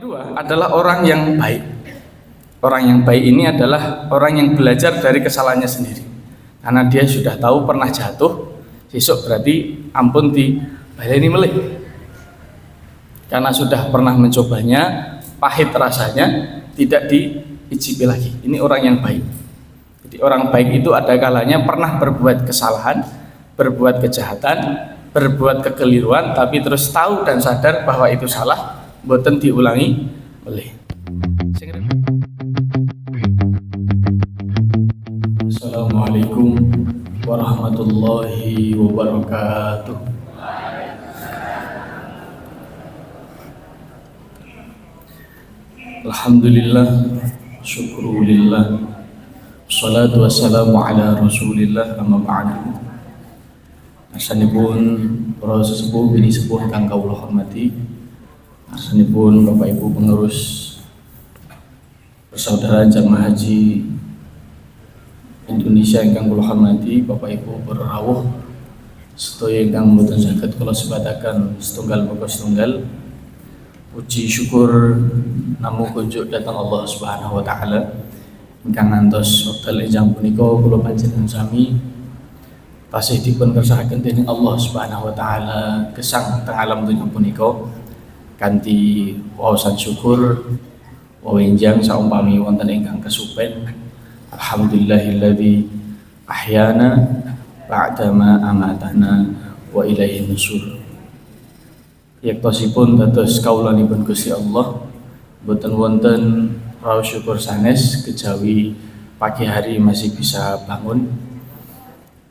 Kedua adalah orang yang baik. Orang yang baik ini adalah orang yang belajar dari kesalahannya sendiri. Karena dia sudah tahu pernah jatuh, besok berarti ampun di baleni melih. Karena sudah pernah mencobanya, pahit rasanya, tidak diicipi lagi. Ini orang yang baik. Jadi orang baik itu ada kalanya pernah berbuat kesalahan, berbuat kejahatan, berbuat kekeliruan, tapi terus tahu dan sadar bahwa itu salah, boten diulangi oleh. Assalamualaikum warahmatullahi wabarakatuh. Alhamdulillah, syukurulillah, salatu wassalamu ala rasulillah, amma ba'du. Asanipun para sesepuh bini sepuh kang kawula hormati, asanipun Bapak Ibu pengurus persaudaraan jamaah haji Indonesia ingkang kula hormati, Bapak Ibu berrawuh sedaya ingkang mboten saged kula sebataken setunggal muga setunggal. Puji syukur namung kunjuk dhateng Allah Subhanahu wa taala ingkang ngantos wekdal enjang punika kula panjenengan sami tasih dipun kersakaken dening Allah Subhanahu wa taala gesang teng alam donya punika kanthi waosan syukur wawenjang saumpami wonten ingkang kesupen. Alhamdulillahilladzi ahyana ba'dama amatana wa ilaihin nusur. Yaktosipun dados kaulanipun Gusti Allah boten wonten raos syukur sanes kejawi pagi hari masih bisa bangun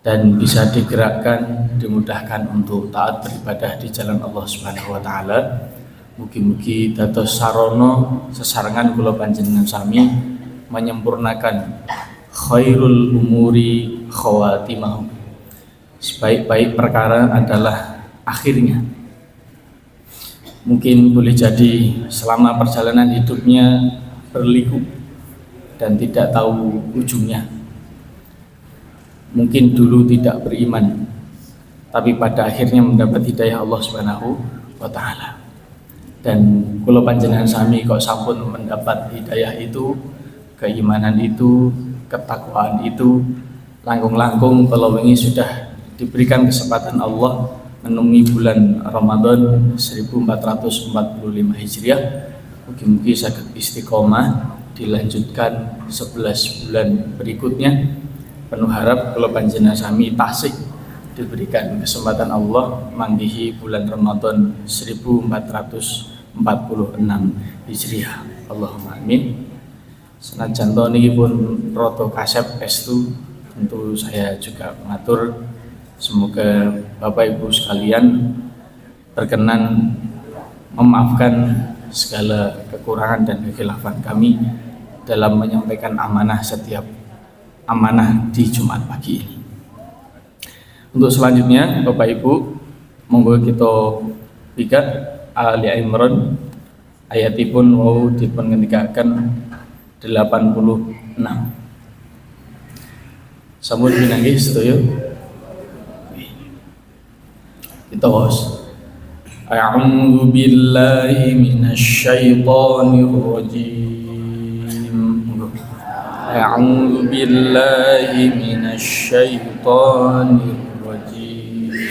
dan bisa digerakkan, dimudahkan untuk taat beribadah di jalan Allah Subhanahu wa taala. Mugi-mugi dados sarana sesarengan kula panjenengan sami menyempurnakan khairul umuri khawatimahum. Sebaik-baik perkara adalah akhirnya. Mungkin boleh jadi selama perjalanan hidupnya berliku dan tidak tahu ujungnya. Mungkin dulu tidak beriman, tapi pada akhirnya mendapat hidayah Allah Subhanahu wa taala. Dan kula panjenengan sami kok sampun mendapat hidayah itu, keimanan itu, ketakwaan itu, langkung-langkung kalau wingi sudah diberikan kesempatan Allah menungi bulan Ramadan 1445 Hijriah. Mungkin saged istiqomah dilanjutkan 11 bulan berikutnya. Penuh harap kalau panjenengan sami tasih diberikan kesempatan Allah manggihi bulan Ramadan 1446 Hijriah. Allahumma amin. Senajan to niki pun rada kasep estu, tentu saya juga mengatur semoga Bapak Ibu sekalian berkenan memaafkan segala kekurangan dan kekhilafan kami dalam menyampaikan amanah setiap amanah di Jumat pagi ini. Untuk selanjutnya Bapak Ibu, monggo kita pikat Ali Imran ayatipun wau dipun ngendikaken 86. Sampun pinanggih sedaya. Kita host. A'udzu billahi minasy syaithanir rajim. A'udzu billahi minasy syaithanir rajim.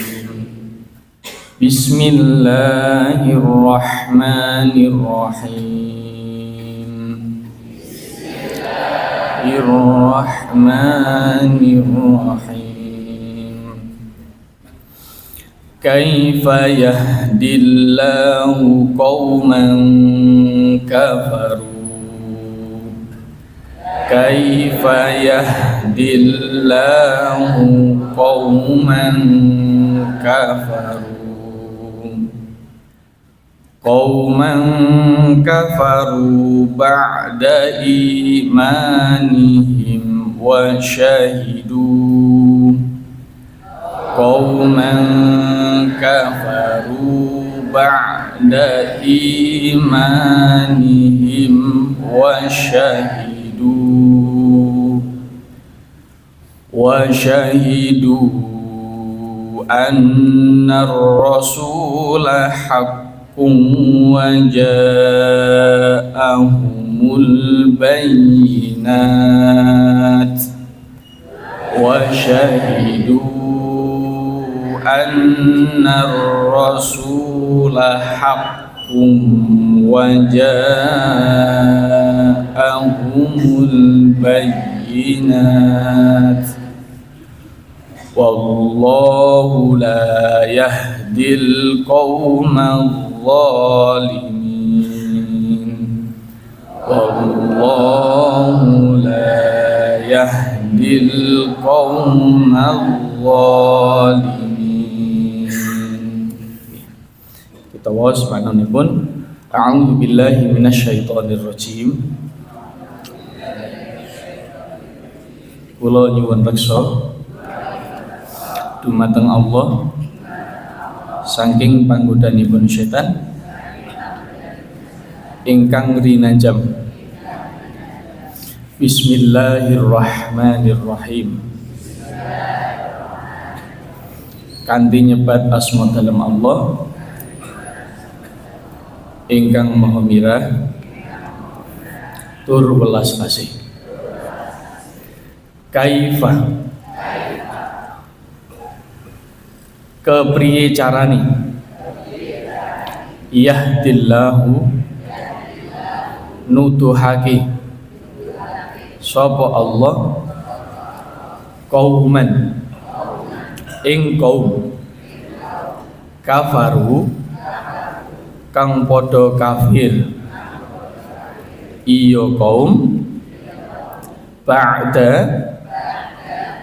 Bismillahirrahmanirrahim. Bismillahirrahmanirrahim. Kaifa yahdillahu qauman kafaru. Kaifa yahdillahu qauman kafaru. Qauman kafaru ba'da imanihim wa syahidu. Qauman kafaru ba'da imanihim wa syahidu anna ar-rasula haqqun wa jaa البينات وشهدوا أن الرسول حق وجاءهم البينات والله لا يهدي القوم الظالمين والله لا يهدي القوم الظالمين. Kita waos panjenenganipun a'udzu billahi minasyaitonir rajim. Kula nyuwun reksa dumateng Allah saking panggodanipun setan ingkang rinajam. Bismillahirrahmanirrahim. Kanthi nyebat asma dalem Allah ingkang maha mirah tur welas asih. Kaifa kepriye carane yahdillahu nutuhake sapa Allah qauman ing kaum kafaru kang padha kafir iya kaum ba'da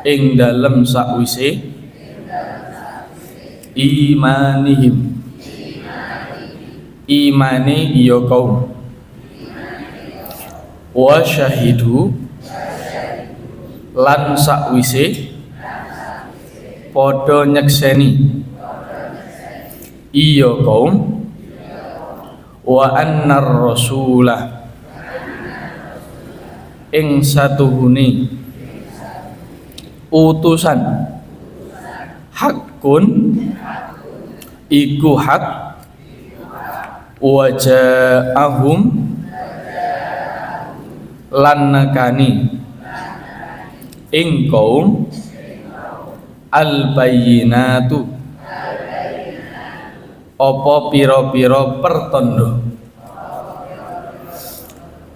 ing dalem sakwise imanihim imane iya kaum wa syahidu lan sakwise padha nyekseni iya kaum wa annar rasulah ing satuhune utusan hakun iku hak wa ja'ahum lan nakani ing kaum al bayyinatu apa pira-pira pertanda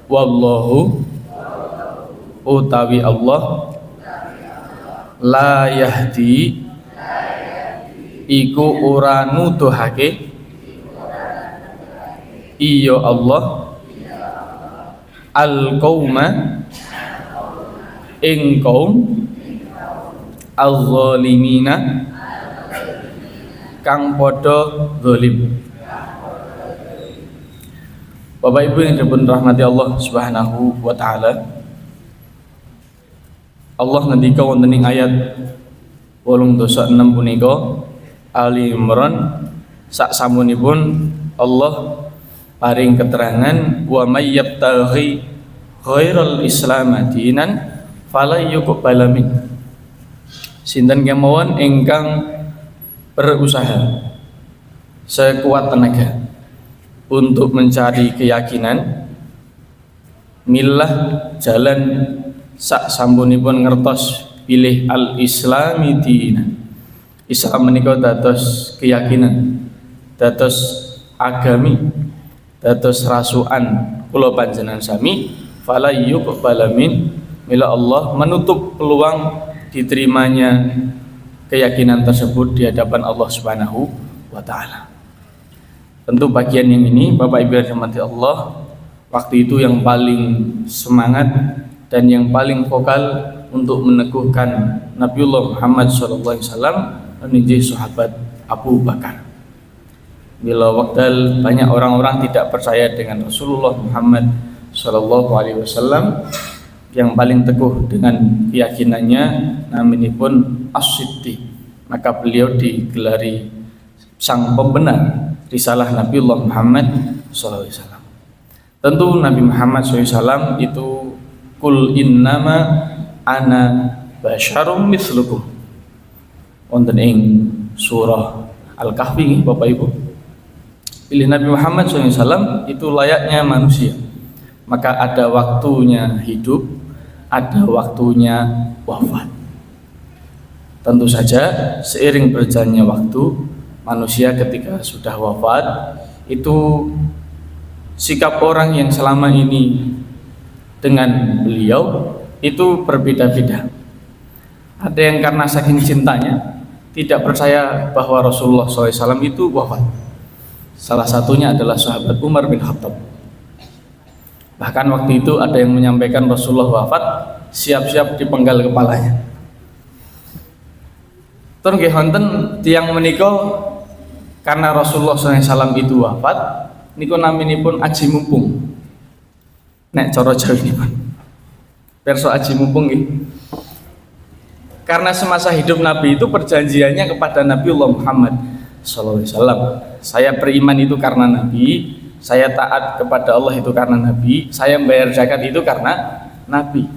wallahu utawi Allah la yahdi iku ora nuduhake iya Allah al qauma ing kaum al-zalimina kang padha zalim. Bapak Ibu yang dirahmati Allah Subhanahu wa taala. Allah ngendika wonten ing ayat 86 punika Ali Imran sak samunipun Allah paring keterangan wa may yabtaghi ghairal islam dinan fala yuqbal min. Sinten kemawon ingkang berusaha sekuat tenaga untuk mencari keyakinan milah jalan sak sampunipun ngertos pilih al-islami dinan. Islam menika dados keyakinan, dados agami, dados rasukan kula panjenengan sami fala yuqbal min mila Allah menutup peluang diterimanya keyakinan tersebut di hadapan Allah Subhanahu wa taala. Tentu bagian yang ini Bapak Ibu yang dirahmati Allah, waktu itu yang paling semangat dan yang paling vokal untuk meneguhkan Nabiullah Muhammad sallallahu alaihi wasallam menjadi sahabat Abu Bakar. Bila waktu banyak orang-orang tidak percaya dengan Rasulullah Muhammad sallallahu alaihi wasallam, yang paling teguh dengan keyakinannya namanya pun As-Siddiq, maka beliau digelari sang pembenar risalah Nabiullah Muhammad SAW. Tentu Nabi Muhammad SAW itu kul innama ana basyarum mislukum wonten ing surah Al-Kahfi. Bapak Ibu, pilih Nabi Muhammad SAW itu layaknya manusia, maka ada waktunya hidup, ada waktunya wafat. Tentu saja seiring berjalannya waktu, manusia ketika sudah wafat itu sikap orang yang selama ini dengan beliau itu berbeda-beda. Ada yang karena saking cintanya tidak percaya bahwa Rasulullah SAW itu wafat. Salah satunya adalah sahabat Umar bin Khattab. Bahkan waktu itu ada yang menyampaikan Rasulullah wafat, siap-siap dipenggal kepalanya. Terus nggih wonten tiyang menika karena Rasulullah SAW itu wafat, niku naminipun aji mumpung. Nek cara Jawinipun. Perso aji mumpung nggih. Karena semasa hidup Nabi itu perjanjiannya kepada Nabiullah Muhammad sallallahu alaihi wasallam. Saya beriman itu karena Nabi, saya taat kepada Allah itu karena Nabi, saya membayar zakat itu karena Nabi.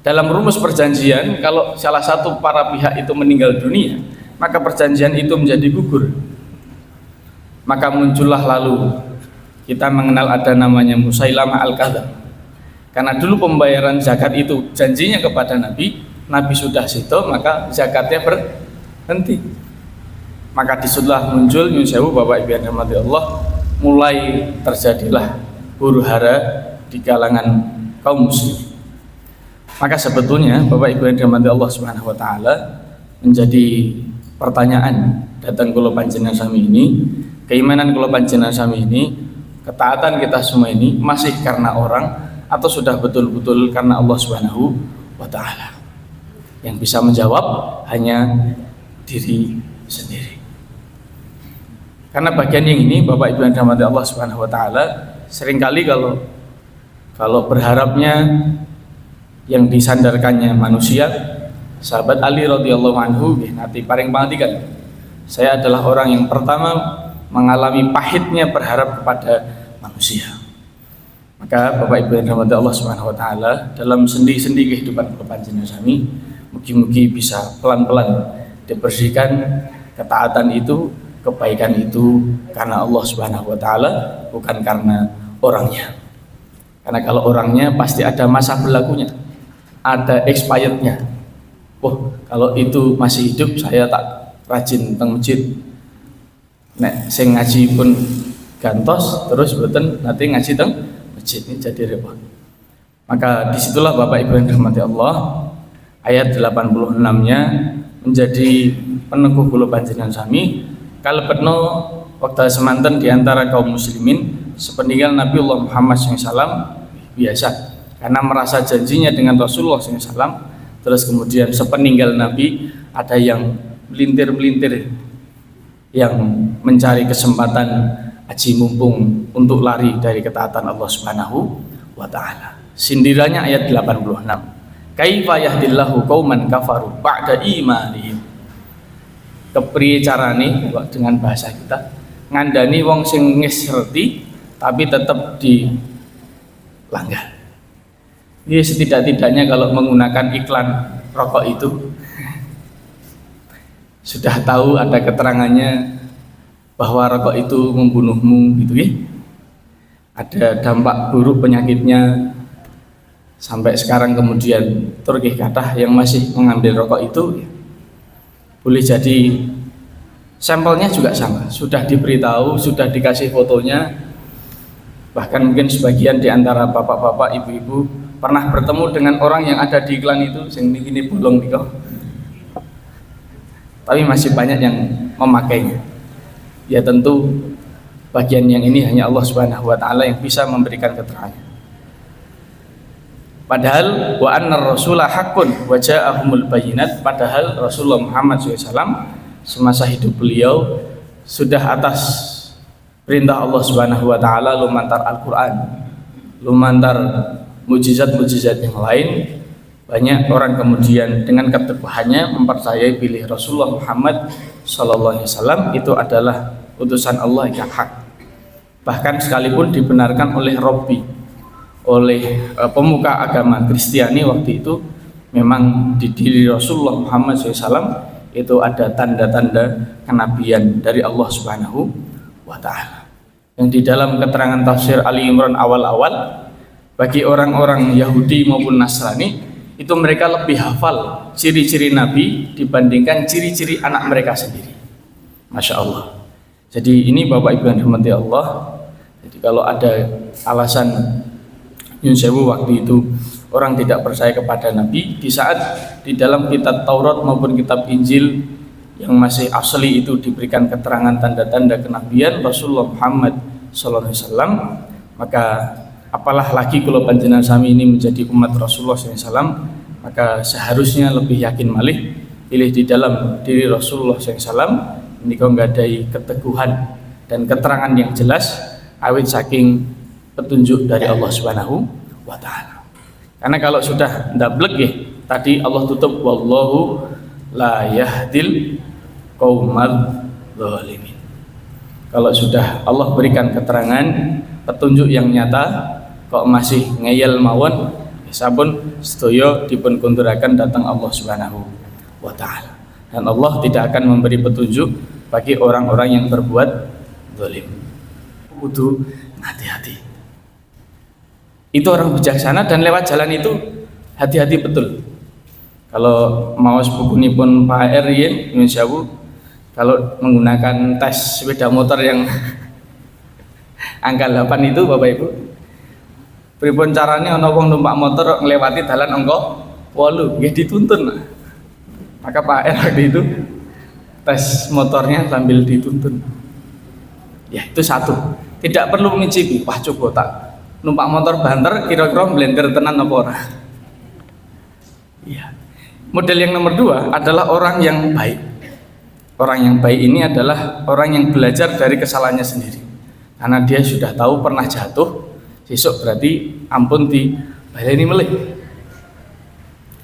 Dalam rumus perjanjian, kalau salah satu para pihak itu meninggal dunia, maka perjanjian itu menjadi gugur. Maka muncullah lalu kita mengenal ada namanya Musailamah Al-Kadzdzab. Karena dulu pembayaran zakat itu janjinya kepada Nabi, Nabi sudah situ, maka zakatnya berhenti. Maka disitulah muncul nyun sewu Bapak Ibu yang dirahmati Allah, mulai terjadilah huru-hara di kalangan kaum muslim. Maka sebetulnya Bapak Ibu yang dirahmati Allah Subhanahu wa taala, menjadi pertanyaan datang kula panjenengan sami ini, keimanan kula panjenengan sami ini, ketaatan kita semua ini masih karena orang atau sudah betul-betul karena Allah Subhanahu wa taala? Yang bisa menjawab hanya diri sendiri. Karena bagian yang ini Bapak Ibu yang dirahmati Allah Subhanahu wa taala, seringkali kalau berharapnya yang disandarkannya manusia, sahabat Ali radhiyallahu anhu nanti paling pangandikan, saya adalah orang yang pertama mengalami pahitnya berharap kepada manusia. Maka Bapak Ibu yang dirahmati Allah Subhanahu wa taala, dalam sendi-sendi kehidupan panjenengan sami, mugi-mugi bisa pelan-pelan dibersihkan ketaatan itu, kebaikan itu karena Allah Subhanahu wa taala, bukan karena orangnya. Karena kalau orangnya pasti ada masa berlakunya, ada expirednya. Wah, kalau itu masih hidup saya tak rajin teng masjid. Nek sing ngaji pun gantos terus mboten nanti ngaji teng masjid, ini jadi repot. Maka disitulah Bapak Ibu yang dirahmati Allah, ayat 86-nya menjadi peneguh kula panjenengan sami kalebetno wekdal semanten di antara kaum muslimin sepeninggal Nabiullah Muhammad SAW biasa, karena merasa janjinya dengan Rasulullah SAW. Terus kemudian sepeninggal Nabi ada yang melintir-melintir, yang mencari kesempatan aji mumpung untuk lari dari ketaatan Allah Subhanahu wa taala. Sindirannya ayat 86. Kaifa yahdillahu qauman kafaru ba'da imanihim. Kepriye carane dengan bahasa kita ngandani wong sing ngerti tapi tetap dilanggar. Ini setidak-tidaknya kalau menggunakan iklan rokok itu sudah tahu ada keterangannya bahwa rokok itu membunuhmu gitu ya. Ada dampak buruk penyakitnya. Sampai sekarang kemudian Turki kathah yang masih mengambil rokok itu ya. Boleh jadi sampelnya juga sama, sudah diberitahu, sudah dikasih fotonya. Bahkan mungkin sebagian di antara bapak-bapak, ibu-ibu pernah bertemu dengan orang yang ada di iklan itu, sing ini bolong nih kok. Tapi masih banyak yang memakainya. Ya tentu bagian yang ini hanya Allah Subhanahu wa taala yang bisa memberikan keterangan. Padahal wa annar rasulah haqqun wa ja'ahumul bayyinat, padahal Rasulullah Muhammad SAW semasa hidup beliau sudah atas perintah Allah Subhanahu wa taala lumantar Al-Qur'an, lumantar mujizat-mujizat yang lain. Banyak orang kemudian dengan keteguhannya mempercayai pilih Rasulullah Muhammad sallallahu alaihi wasallam itu adalah utusan Allah yang hak. Bahkan sekalipun dibenarkan oleh Robbi, oleh pemuka agama Kristiani waktu itu, memang di diri Rasulullah Muhammad SAW itu ada tanda-tanda kenabian dari Allah Subhanahu wa taala. Yang di dalam keterangan tafsir Ali Imran awal-awal Bagi orang-orang Yahudi maupun Nasrani, itu mereka lebih hafal ciri-ciri Nabi dibandingkan ciri-ciri anak mereka sendiri. Masya Allah. Jadi ini Bapak Ibu yang dirahmati Allah. Jadi kalau ada alasan Nyun Sewu waktu itu orang tidak percaya kepada Nabi, di saat di dalam kitab Taurat maupun kitab Injil yang masih asli itu diberikan keterangan tanda-tanda kenabian Rasulullah Muhammad SAW, maka apalah lagi kalau panjenengan sami ini menjadi umat Rasulullah SAW, maka seharusnya lebih yakin malih pilih di dalam diri Rasulullah SAW ini kau nggadahi keteguhan dan keterangan yang jelas awit saking petunjuk dari Allah Subhanahu wa Ta'ala. Karena kalau sudah ndablek ya, tadi Allah tutup wallahu la yahdil qaumadz zalimin. Kalau sudah Allah berikan keterangan petunjuk yang nyata kok masih ngeyel mawon, sabun sedaya dipun kunduraken datang Allah Subhanahu wa Ta'ala. Dan Allah tidak akan memberi petunjuk bagi orang-orang yang berbuat zalim. Kudu hati-hati. Itu orang bijaksana dan lewat jalan itu hati-hati betul. Kalau maos bukunipun Pak R Yen Sewu, kalau menggunakan tes sepeda motor yang angka 8 itu Bapak Ibu, pripun carane ana wong numpak motor nglewati dalan angka 8 nggih dituntun. Maka Pak R waktu itu tes motornya sambil dituntun. Ya itu satu. Tidak perlu mencicipi, wah coba tak numpak motor banter kira-kira blender tenan apa ora. Iya. Model yang nomor 2 adalah orang yang baik. Orang yang baik ini adalah orang yang belajar dari kesalahannya sendiri. Karena dia sudah tahu pernah jatuh, besok berarti ampun di baleni melih.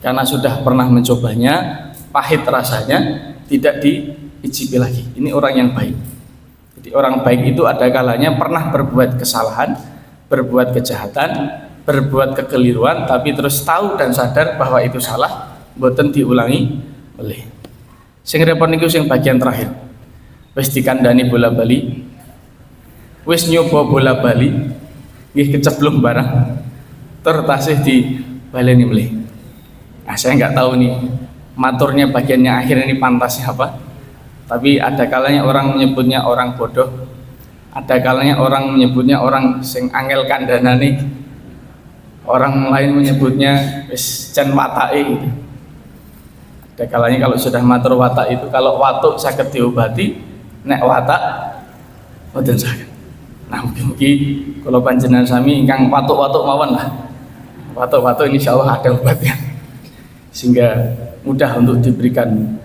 Karena sudah pernah mencobanya, pahit rasanya, tidak diicipi lagi. Ini orang yang baik. Jadi orang baik itu ada kalanya pernah berbuat kesalahan, berbuat kejahatan, berbuat kekeliruan, tapi terus tahu dan sadar bahwa itu salah, boten diulangi melih. Sing repot niku sing bagian terakhir. Wis dikandani bola-bali, wis nyoba bola-bali, nggih keceblung barang, tertasih di baleni melih. Nah, saya nggak tahu nih maturnya bagiannya akhir ini pantasnya apa. Tapi ada kalanya orang menyebutnya orang bodoh, ada kalanya orang menyebutnya orang sing angel kandhanane, orang lain menyebutnya wis jan watake gitu. Ada kalanya kalau sudah matur watak itu, kalau watuk saged diobati, nek watak mboten saged. Nah, mugi-mugi kalau panjenengan sami ingkang watuk-watuk mawon lah. Watuk-watuk insyaallah ada obatnya. Sehingga mudah untuk diberikan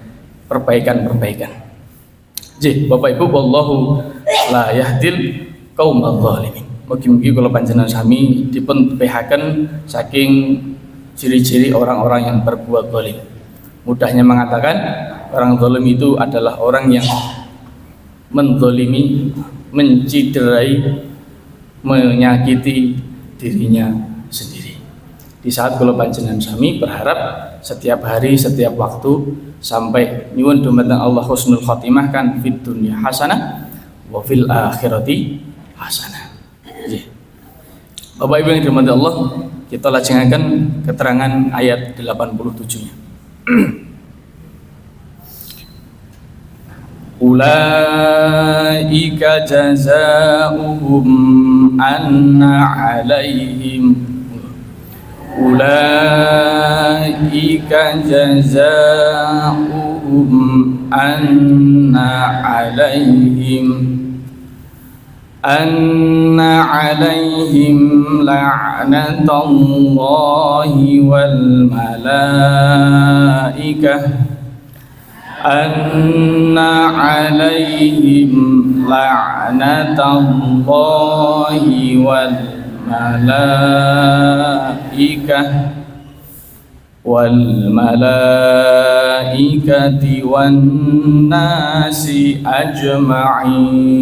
perbaikan-perbaikan. Jadi Bapak Ibu, wallahu la yahdil qaumadz zalimin. Mugi-mugi kalau panjenengan sami dipun behaken saking ciri-ciri orang-orang yang berbuat zalim. Mudahnya mengatakan orang zalim itu adalah orang yang menzalimi, menciderai, menyakiti dirinya sendiri. Di saat kula panjenengan sami berharap setiap hari, setiap waktu sampai nyuwun dumateng Allah husnul khotimah kan fid dunya hasanah wa fil akhirati hasanah. Bapak Ibu yang dirahmati Allah, kita lajengaken keterangan ayat 87-nya. Ulaika jazaohum anna alaihim Ulaika jazaohum anna alaihim la'natullahi wal malaikah anna alaihim la'natullahi wal malaikati wan nasi ajma'in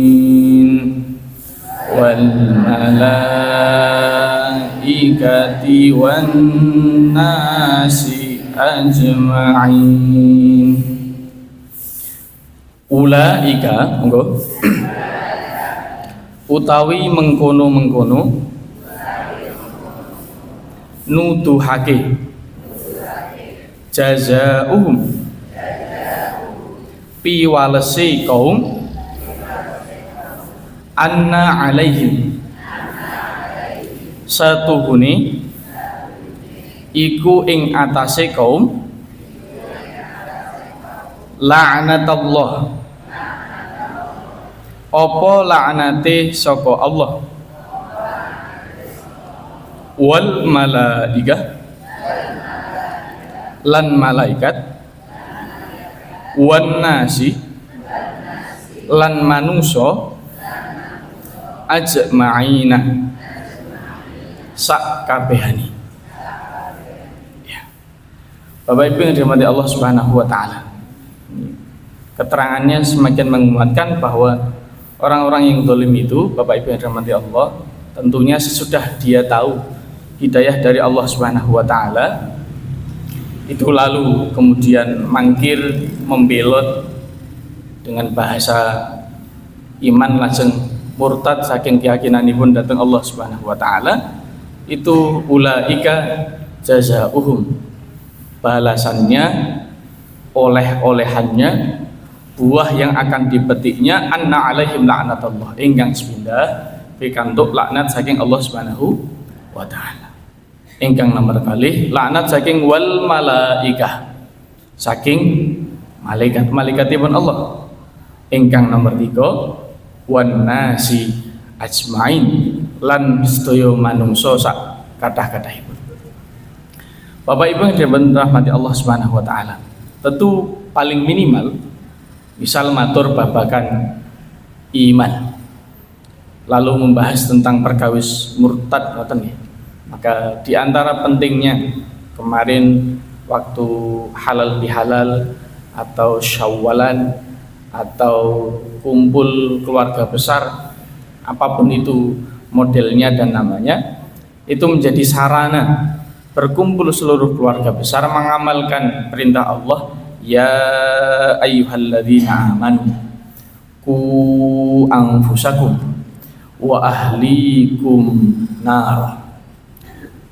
wal malaikati wan nasi ajma'in. Ulaika monggo utawi mengkono-mengkono nuduhake jazaa'uhum piwalesi kaum anna alaihim satuhune iku ing atase kaum la'natallah apa la'nate saka Allah wal malaikah lan malaikat wan nasi lan manusa ajma'ina sak kabehane. Ya. Bapak Ibu yang dirahmati Allah Subhanahu wa taala. Keterangannya semakin menguatkan bahwa orang-orang yang zalim itu, Bapak Ibu yang dirahmati Allah, tentunya sesudah dia tahu hidayah dari Allah Subhanahu wa taala, itu lalu kemudian mangkir membelot dengan bahasa iman lajeng murtad saking keyakinanipun dhateng Allah Subhanahu wa taala, itu ulaika jazaa'uhum, balasannya, oleh-olehannya, buah yang akan dipetiknya anna alaihim la'natullah, ingkang sepindah pikantuk laknat saking Allah Subhanahu wa taala. Ingkang nomor kalih laknat saking wal malaikah, saking malaikat-malaikatipun Allah. Ingkang nomor 3 wan nasi ajmain, lan sedaya manungsa sak kathah-kathahipun. Bapak Ibu yang dirahmati Allah Subhanahu wa taala, tentu paling minimal misal matur babakan iman lalu membahas tentang perkawis murtad ngoten ya. Maka di antara pentingnya kemarin waktu halal bihalal atau syawwalan atau kumpul keluarga besar, apapun itu modelnya dan namanya, itu menjadi sarana berkumpul seluruh keluarga besar mengamalkan perintah Allah, ya ayyuhalladzina amanu qu anfusakum wa ahlikum nar.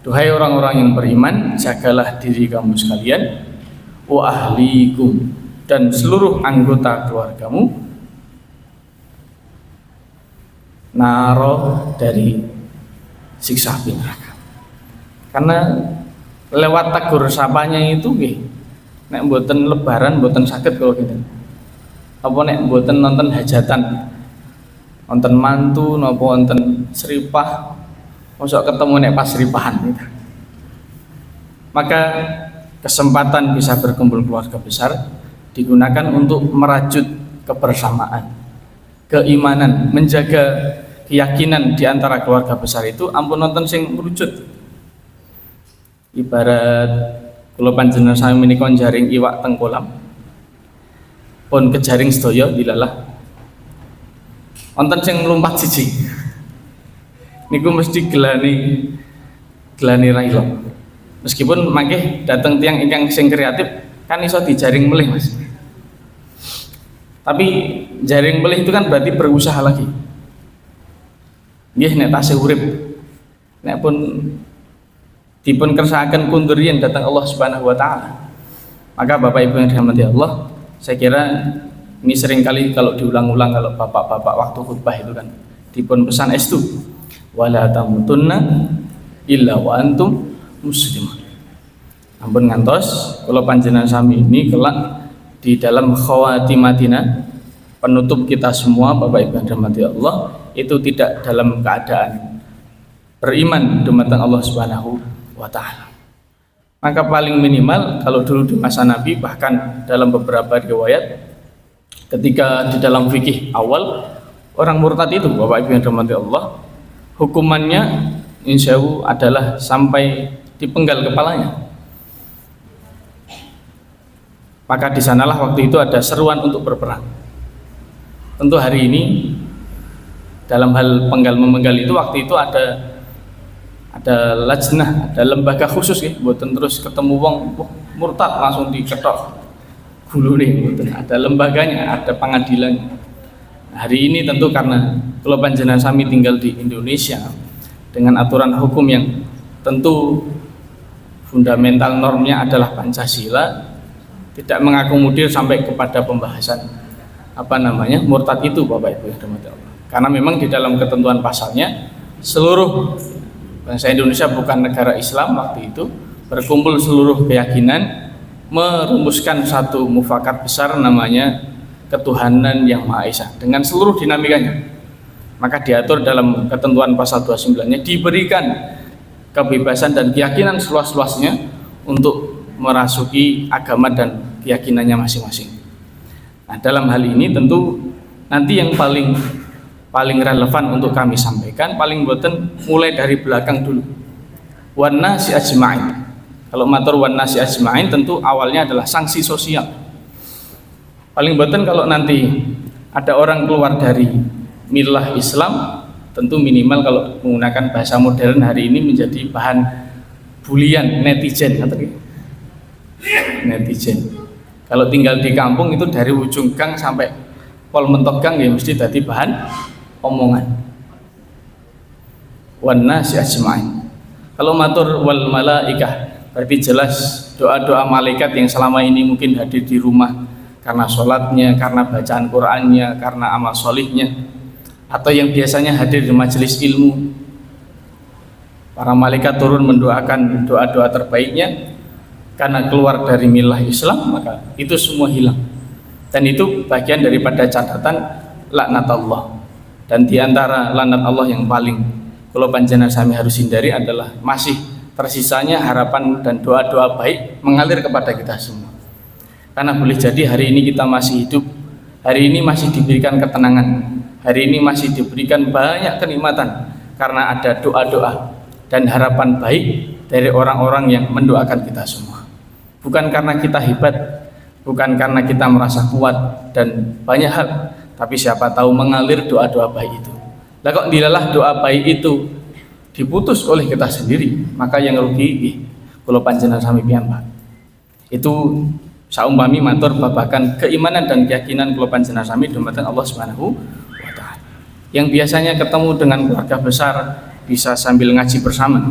Duhai orang-orang yang beriman, jagalah diri kamu sekalian, wa ahlikum, dan seluruh anggota keluargamu, naro, dari siksa api neraka. Karena lewat tagur sapanya itu nggih, nek mboten lebaran mboten saged kalau gitu. Apa nek mboten nonton hajatan, nonton mantu napa wonten seripah, mosok ketemu nek pas seripahan gitu. Maka kesempatan bisa berkumpul keluarga besar digunakan untuk merajut kebersamaan, keimanan, menjaga keyakinan di antara keluarga besar itu. Ampun nonton sing merucut. Ibarat kula panjenengan sami menika jaring iwak teng kolam, pun kejaring sedaya dilalah. Wonten sing mlumpat siji. Niku mesti gelani ra ilok. Meskipun mangke dateng tiang ingkang sing kreatif kan iso dijaring melih, Mas. Tapi jaring melih itu kan berarti berusaha lagi. Nggih nek tasih urip, nek pun dipun kersakaken kundur yen datang Allah Subhanahu wa taala. Maka Bapak Ibu yang dirahmati Allah, saya kira ini seringkali kalau diulang-ulang kalau bapak-bapak waktu khutbah itu kan dipun pesan estu, wala tamutunna illa wa antum muslimun. Ampun ngantos kula panjenengan sami ini kelak di dalam khawatimatina, penutup kita semua Bapak Ibu yang dirahmati Allah, itu tidak dalam keadaan beriman dumateng Allah Subhanahu wa taala. Maka paling minimal kalau dulu di masa Nabi, bahkan dalam beberapa riwayat ketika di dalam fikih awal, orang murtad itu Bapak Ibu yang dirahmati Allah, hukumannya insyaallah adalah sampai dipenggal kepalanya. Maka di sanalah waktu itu ada seruan untuk berperang. Tentu hari ini dalam hal penggal-memenggal itu waktu itu ada lajnah, ada lembaga khusus ya, mboten terus ketemu wong murtad langsung diketok gulune, mboten. Ada lembaganya, ada pengadilannya. Hari ini tentu karena kula panjenengan sami tinggal di Indonesia dengan aturan hukum yang tentu fundamental normnya adalah Pancasila, tidak mengakomodir sampai kepada pembahasan murtad itu, Bapak Ibu yang dirahmati Allah. Karena memang di dalam ketentuan pasalnya seluruh bangsa Indonesia bukan negara Islam waktu itu, berkumpul seluruh keyakinan merumuskan satu mufakat besar namanya ketuhanan yang Maha Esa dengan seluruh dinamikanya. Maka diatur dalam ketentuan pasal 29-nya diberikan kebebasan dan keyakinan seluas-luasnya untuk merasuki agama dan keyakinannya masing-masing. Nah, dalam hal ini tentu nanti yang paling relevan untuk kami sampaikan, paling boten mulai dari belakang dulu. Wan nasi ajma'in. Kalau matur wan nasi ajma'in tentu awalnya adalah sanksi sosial. Paling boten kalau nanti ada orang keluar dari milah Islam, tentu minimal kalau menggunakan bahasa modern hari ini menjadi bahan bulian netizen atau netizen. Kalau tinggal di kampung itu dari ujung gang sampai pol mentok gang ya mesti jadi bahan omongan. Wan nasi ajma'in. Kalau matur wal malaikah berarti jelas doa-doa malaikat yang selama ini mungkin hadir di rumah karena sholatnya, karena bacaan Qur'annya, karena amal solihnya, atau yang biasanya hadir di majelis ilmu. Para malaikat turun mendoakan doa-doa terbaiknya karena keluar dari milah Islam, maka itu semua hilang. Dan itu bagian daripada catatan laknat Allah. Dan diantara laknat Allah yang paling kalau panjenengan sami harus hindari adalah masih tersisanya harapan dan doa-doa baik mengalir kepada kita semua. Karena boleh jadi hari ini kita masih hidup, hari ini masih diberikan ketenangan, hari ini masih diberikan banyak kenikmatan karena ada doa-doa dan harapan baik dari orang-orang yang mendoakan kita semua. Bukan karena kita hebat, bukan karena kita merasa kuat dan banyak hal, tapi siapa tahu mengalir doa-doa baik itu. Lah kok dilalah doa baik itu diputus oleh kita sendiri, maka yang rugi kalau panjenengan sami piyambak. Itu saumpami matur babakan keimanan dan keyakinan kalau panjenengan sami dumateng Allah Subhanahu wa taala. Yang biasanya ketemu dengan keluarga besar bisa sambil ngaji bersama.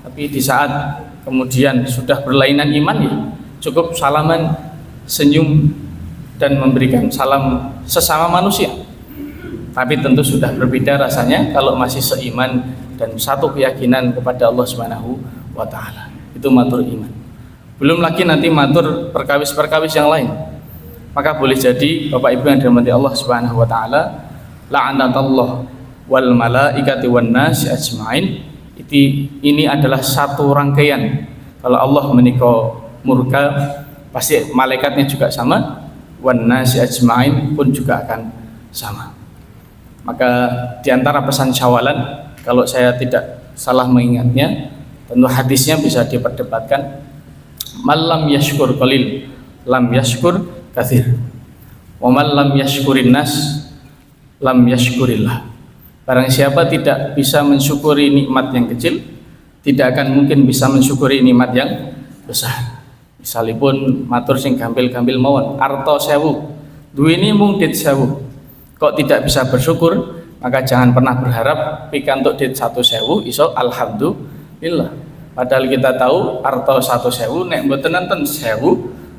Tapi di saat kemudian sudah berlainan iman ya cukup salaman, senyum dan memberikan salam sesama manusia. Tapi tentu sudah berbeda rasanya kalau masih seiman dan satu keyakinan kepada Allah Subhanahu wa taala. Itu matur iman. Belum lagi nanti matur perkawis-perkawis yang lain. Maka boleh jadi Bapak Ibu yang dirahmati Allah Subhanahu wa taala, la'anatallah wal malaikati wan nasi ajmain. Ini adalah satu rangkaian. Kalau Allah menika murka, pasti malaikatnya juga sama, wan nasi ajmain pun juga akan sama. Maka diantara pesan syawalan, kalau saya tidak salah mengingatnya, tentu hadisnya bisa diperdebatkan. Malam yashkur qalil, lam yashkur kathir. Wa man lam yashkurin nas, lam yashkurillah. Barang siapa tidak bisa mensyukuri nikmat yang kecil, tidak akan mungkin bisa mensyukuri nikmat yang besar. Misalipun matur sing gampil-gampil mawon, arto sewu, duweni mung dit sewu, kok tidak bisa bersyukur, maka jangan pernah berharap pikantuk dit 1.000 iso alhamdulillah. Padahal kita tahu arto 1.000 nek mboten nenten 1.000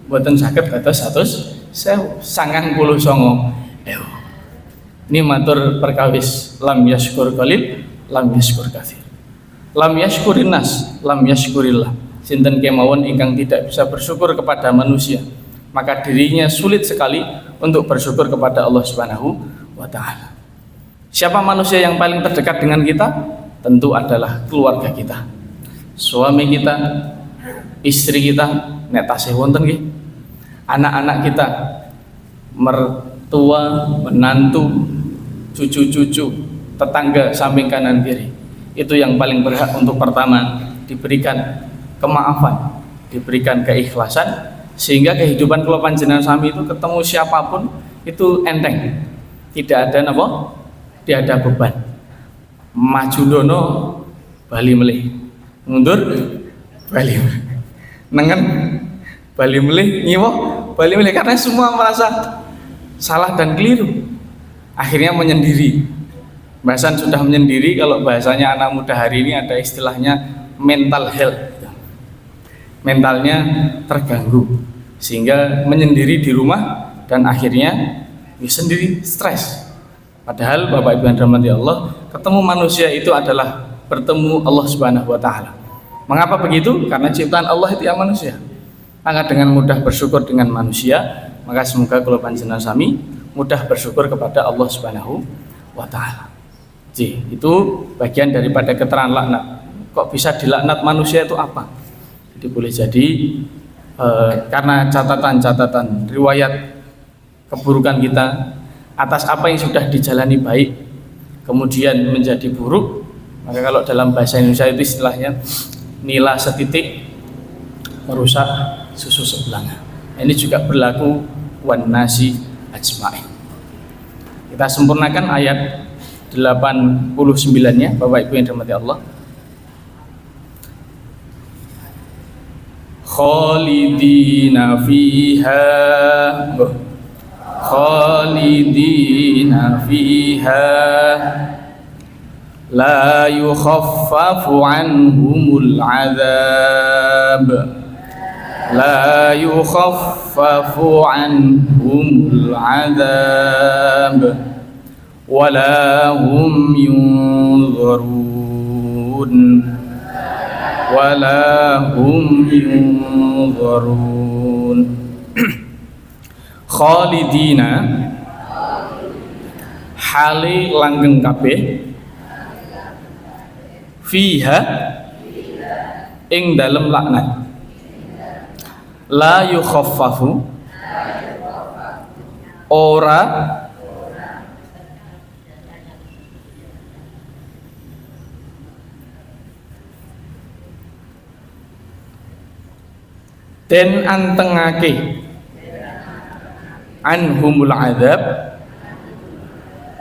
mboten saged kados 100.000 99.000. Ini matur perkawis lam yashkur qalil, lam yashkur katsir. Lam yashkurin nas, lam yashkurillah. Sinten kemawon ingkang tidak bisa bersyukur kepada manusia, maka dirinya sulit sekali untuk bersyukur kepada Allah Subhanahu wa taala. Siapa manusia yang paling terdekat dengan kita? Tentu adalah keluarga kita. Suami kita, istri kita, nek tasih wonten nggih. Anak-anak kita, mertua, menantu, cucu-cucu, tetangga samping kanan kiri. Itu yang paling berhak untuk pertama diberikan kemaafan, diberikan keikhlasan, sehingga kehidupan kula panjenengan sami itu ketemu siapapun itu enteng. Tidak ada napa? Tidak ada beban. Maju dono bali melih, mundur bali melih, nengen bali melih, nyiwoh bali melih, karena semua merasa salah dan keliru. Akhirnya menyendiri. Bahasan sudah menyendiri. Kalau bahasanya anak muda hari ini ada istilahnya mental health. mentalnya terganggu sehingga menyendiri di rumah dan akhirnya sendiri stres. Padahal Bapak Ibu yang dirahmati Allah, ketemu manusia itu adalah bertemu Allah Subhanahu wa taala. Mengapa begitu? Karena ciptaan Allah itu yang manusia. Maka dengan mudah bersyukur dengan manusia, maka semoga kula panjenengan sami mudah bersyukur kepada Allah Subhanahu wa taala. Itu bagian daripada keterangan laknat. Kok bisa dilaknat manusia itu apa? Jadi boleh jadi karena catatan-catatan riwayat keburukan kita atas apa yang sudah dijalani baik kemudian menjadi buruk, maka kalau dalam bahasa Indonesia itu istilahnya nila setitik merusak susu sebelanga. Ini juga berlaku wan nasi ajmain. Kita sempurnakan ayat 89-nya Bapak Ibu yang dirahmati Allah. Khalidina fiha, khalidina fiha, la yukhaffafu anhumul azab, la yukhaffafu anhumul azab, wala hum yunzarun, wala hum yunzarun. Khalidina hali langgeng kabeh fiha ing dalem laknat, la yukhaffafu ora den antengake anhumul azab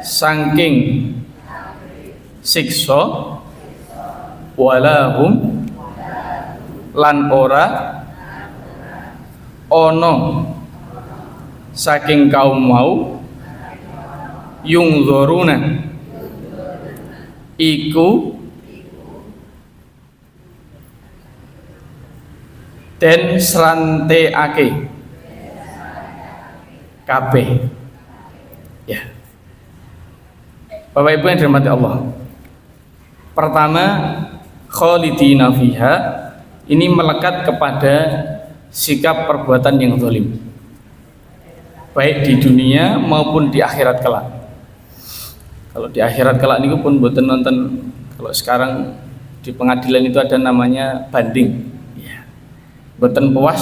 saking siksa, walahum lan ora ono saking kaum mau yungzoruna iku den sranteake kabeh. Ya, Bapak Ibu yang dirahmati Allah, pertama khalidina fiha ini melekat kepada sikap perbuatan yang zalim, baik di dunia maupun di akhirat kelak. Kalau di akhirat kelak ini pun boten nonton, kalau sekarang di pengadilan itu ada namanya banding. Ya, boten puas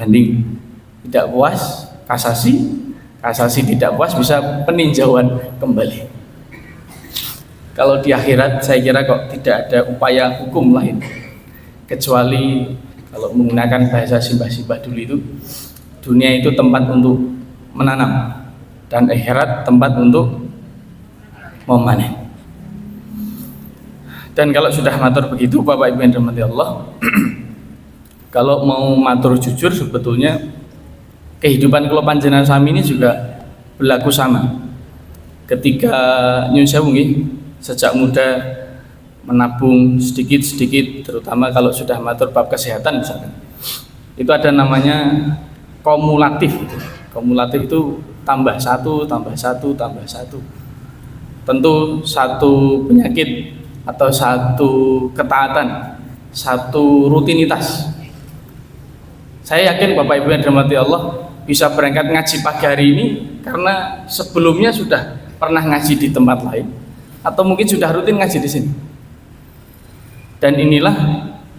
banding, tidak puas kasasi, kasasi tidak puas bisa peninjauan kembali. Kalau di akhirat saya kira kok tidak ada upaya hukum lain kecuali kalau menggunakan bahasa simbah-simbah dulu itu, dunia itu tempat untuk menanam dan akhirat tempat untuk memanen. Dan kalau sudah matur begitu Bapak Ibu yang dirahmati Allah, kalau mau matur jujur sebetulnya kehidupan kula panjenengan sami ini juga berlaku sama. Ketika nyun sewu nggih, sejak muda menabung sedikit-sedikit, terutama kalau sudah matur bab kesehatan misalkan. Itu ada namanya kumulatif. Kumulatif itu tambah satu, tambah satu, tambah satu. Tentu satu penyakit atau satu ketaatan, satu rutinitas. Saya yakin Bapak Ibu yang dirahmati Allah bisa berangkat ngaji pagi hari ini karena sebelumnya sudah pernah ngaji di tempat lain atau mungkin sudah rutin ngaji di sini. Dan inilah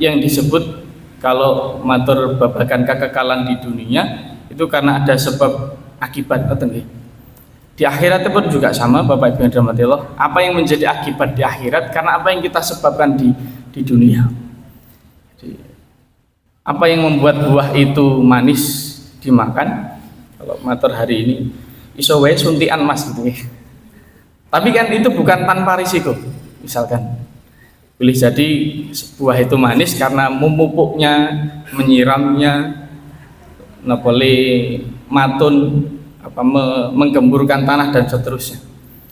yang disebut kalau matur babakan kekekalan di dunia itu karena ada sebab akibat. Di akhirat pun juga sama Bapak Ibu yang dirahmati Allah. Apa yang menjadi akibat di akhirat karena apa yang kita sebabkan di dunia. Jadi, apa yang membuat buah itu manis dimakan? Kalau matur hari ini iso wae suntikan mas gitu ya. Tapi kan itu bukan tanpa risiko. Misalkan boleh jadi buah itu manis karena memupuknya, menyiramnya, napoli matun, menggemburkan tanah dan seterusnya.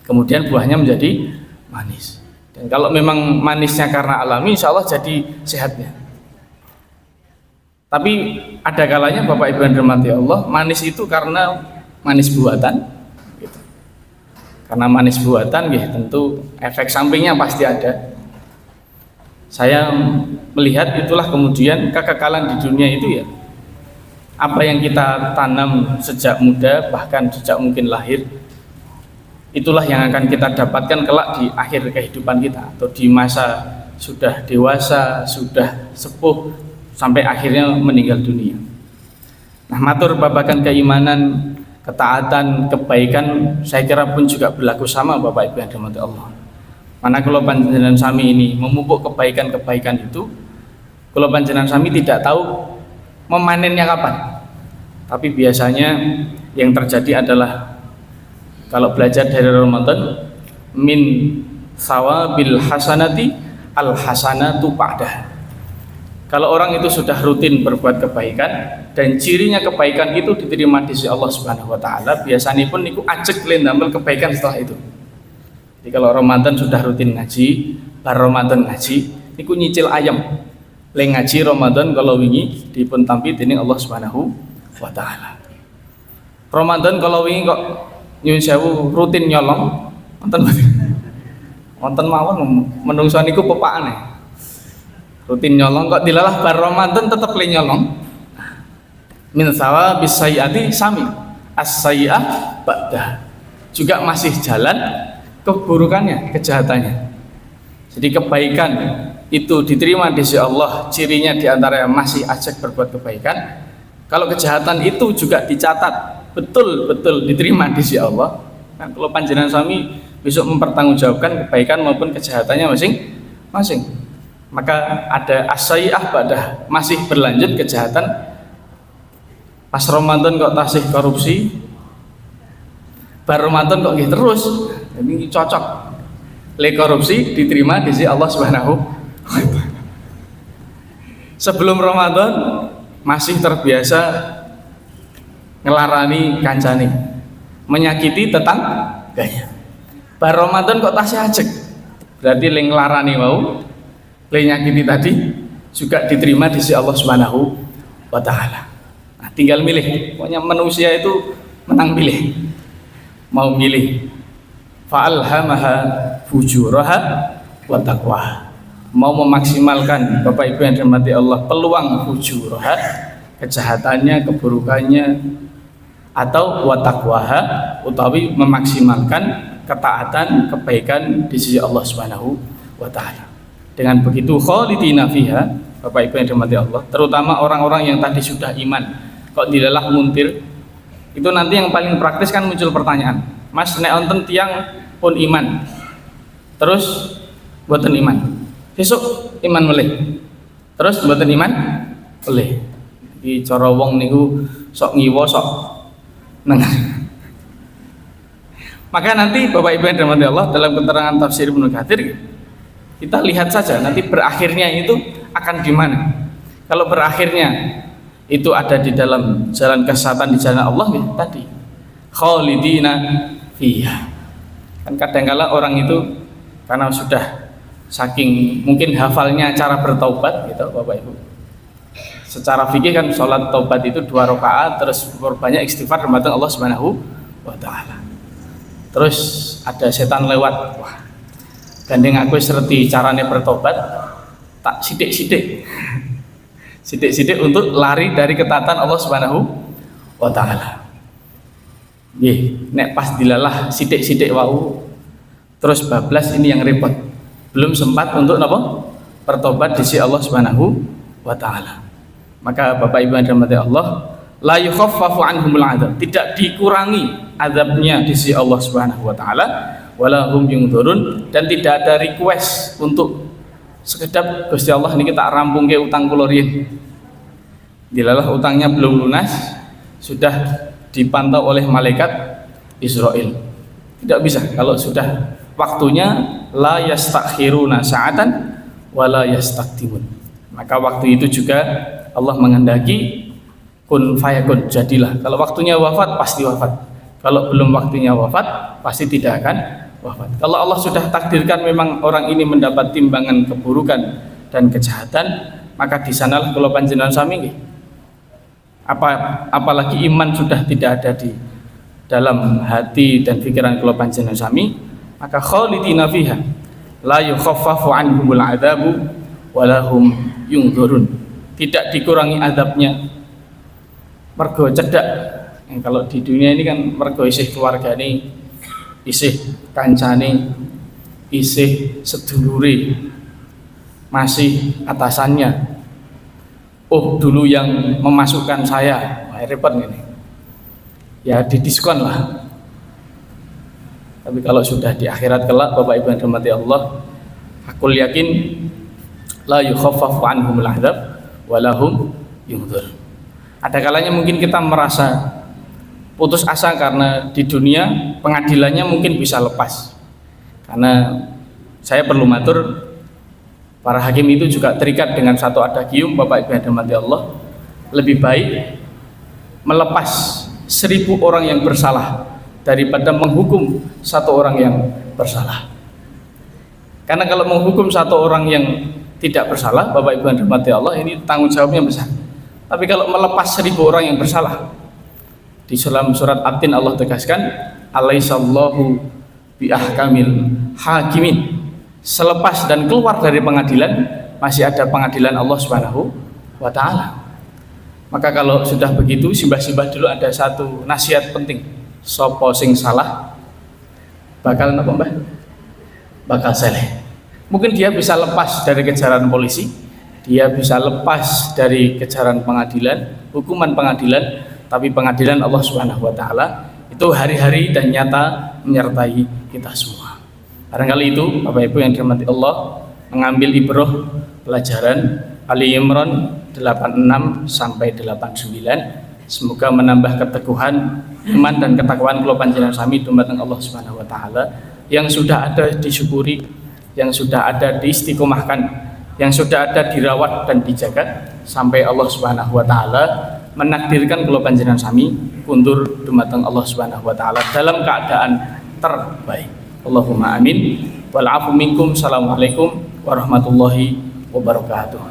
Kemudian buahnya menjadi manis. Dan kalau memang manisnya karena alami, insya Allah jadi sehatnya. Tapi ada kalanya Bapak Ibu yang dirahmati Allah, manis itu karena manis buatan gitu. Karena manis buatan tentu efek sampingnya pasti ada. Saya melihat itulah kemudian kekekalan di dunia itu ya, apa yang kita tanam sejak muda bahkan sejak mungkin lahir, itulah yang akan kita dapatkan kelak di akhir kehidupan kita atau di masa sudah dewasa, sudah sepuh sampai akhirnya meninggal dunia. Nah, matur babakan keimanan, ketaatan, kebaikan, saya kira pun juga berlaku sama Bapak Ibu yang dirahmati Allah. Mana kalau panjenengan sami ini memupuk kebaikan-kebaikan itu, kalau panjenengan sami tidak tahu memanennya kapan. Tapi biasanya yang terjadi adalah kalau belajar dari Ramadan, min sawabil hasanati al hasanatu ba'dah. Kalau orang itu sudah rutin berbuat kebaikan dan cirinya kebaikan itu diterima di sisi Allah Subhanahu wa taala, biasanya pun niku ajek len damel kebaikan setelah itu. Jadi kalau Ramadan sudah rutin ngaji, bar Ramadan ngaji, niku nyicil ayam. Le ngaji Ramadan kalau wingi dipun tampi dening Allah Subhanahu wa taala. Ramadan kalau wingi kok nyuwun sewu rutin nyolong, wonten mawon menungso niku pepakane. Rutin nyolong kok dilalah bar Ramadan tetep le nyolong. Min sawabis sayyiati sami, as-sayyi'ah ba'dah. Juga masih jalan keburukannya, kejahatannya. Jadi kebaikan itu diterima di sisi Allah, cirinya diantara masih ajak berbuat kebaikan. Kalau kejahatan itu juga dicatat betul-betul diterima di sisi Allah. Nah, kalau panjenengan suami besok mempertanggungjawabkan kebaikan maupun kejahatannya masing-masing, maka ada as-sayyi'ah ba'dah, masih berlanjut kejahatan. Pas Ramadan kok tasih korupsi, bar Ramadan kok terus. Ini cocok. Le korupsi diterima di sisi Allah Subhanahu wa taala. Sebelum Ramadan masih terbiasa ngelarani kancane, menyakiti tetangganya. Bar Ramadan kok tasih ajek. Berarti le nglarani wau, le nyakiti tadi juga diterima di sisi Allah Subhanahu wa taala. Nah, tinggal milih. Pokoknya manusia itu menang pilih. Mau milih fa'alhamaha fujuraha wa taqwaha, mau memaksimalkan Bapak Ibu yang dirahmati Allah peluang fujuraha, kejahatannya, keburukannya, atau wa taqwaha, utawi memaksimalkan ketaatan, kebaikan di sisi Allah Subhanahu wa taala. Dengan begitu khalidina fiha, Bapak Ibu yang dirahmati Allah, terutama orang-orang yang tadi sudah iman kok dilelah muntir, itu nanti yang paling praktis kan muncul pertanyaan, Mas nek wonten tiyang pun iman terus mboten iman, besok iman melih terus mboten iman melih, iki cara wong niku sok ngiwa sok nengah. Maka nanti Bapak Ibu yang dirahmati Allah, dalam keterangan tafsir Ibnu Katsir kita lihat saja nanti berakhirnya itu akan di mana. Kalau berakhirnya itu ada di dalam jalan kesesatan di jalan Allah ya, tadi khalidina fiha. Kan kadangkala orang itu karena sudah saking mungkin hafalnya cara bertaubat gitu Bapak Ibu. Secara fikih kan sholat taubat itu 2 rakaat terus berbanyak istighfar kepada Allah Subhanahu wa taala. Terus ada setan lewat, wah gandeng aku serti carane bertobat, tak sidik-sidik sidik-sidik untuk lari dari ketaatan Allah Subhanahu wa taala. Nek pas dilalah sidik-sidik wau terus bablas, ini yang repot, belum sempat untuk apa? Bertobat di sisi Allah Subhanahu wa taala. Maka Bapak Ibu yang dirahmati Allah, la yukhaffafu anhumul adzab, tidak dikurangi azabnya di sisi Allah Subhanahu wa taala, wala hum yundzurun, dan tidak ada request untuk sekedap Gusti Allah ini kita rampung ke utang kula riyen. Dilalah utangnya belum lunas sudah dipantau oleh malaikat Israel. Tidak bisa, kalau sudah waktunya la yastakhiruna sa'atan wa la yastaqdimun. Maka waktu itu juga Allah menghendaki kun fayakun, jadilah. Kalau waktunya wafat pasti wafat. Kalau belum waktunya wafat pasti tidak akan wafat. Kalau Allah sudah takdirkan memang orang ini mendapat timbangan keburukan dan kejahatan, maka di sanalah kalau panjenengan sami nggih apalagi iman sudah tidak ada di dalam hati dan pikiran kula panjenengan sami, maka khalidina fiha la yukhaffafu anhumul adzabu wa lahum yunzurun. Tidak dikurangi azabnya mergo cedak. Kalau di dunia ini kan mergo isih keluargane, isih kancane, isih sedulure, masih atasannya. Oh, dulu yang memasukkan saya, repot ini. Ya didiskon lah. Tapi kalau sudah di akhirat kelak, Bapak Ibu yang dirahmati Allah, aku yakin la yukhaffafu anhumul adzab wa lahum yunzur. Ada kalanya mungkin kita merasa putus asa karena di dunia pengadilannya mungkin bisa lepas. Karena saya perlu matur, para hakim itu juga terikat dengan satu adagium, Bapak Ibu yang dirahmati Allah, lebih baik melepas 1000 orang yang bersalah daripada menghukum 1 orang yang bersalah. Karena kalau menghukum 1 orang yang tidak bersalah, Bapak Ibu yang dirahmati Allah, ini tanggung jawabnya besar. Tapi kalau melepas 1000 orang yang bersalah, di dalam surat At-Tin Allah tegaskan, alaihissallahu biahkamil hakimin. Selepas dan keluar dari pengadilan, masih ada pengadilan Allah Subhanahu wa ta'ala. Maka kalau sudah begitu, simbah-simbah dulu ada satu nasihat penting. Sopo sing salah bakal apa mbah? Bakal seleh. Mungkin dia bisa lepas dari kejaran polisi, dia bisa lepas dari kejaran pengadilan, hukuman pengadilan, tapi pengadilan Allah Subhanahu wa ta'ala itu hari-hari dan nyata menyertai kita semua. Barangkali itu Bapak Ibu yang dirahmati Allah, mengambil ibrah pelajaran Ali Imran 86 sampai 89. Semoga menambah keteguhan iman dan ketakwaan kula panjenengan sami dumateng Allah Subhanahu wa taala, yang sudah ada disyukuri, yang sudah ada diistiqomahkan, yang sudah ada dirawat dan dijaga sampai Allah Subhanahu wa taala menakdirkan kula panjenengan sami kundur dumateng Allah Subhanahu wa taala dalam keadaan terbaik. Allahumma amin. Wal afu minkum. Assalamualaikum warahmatullahi wabarakatuh.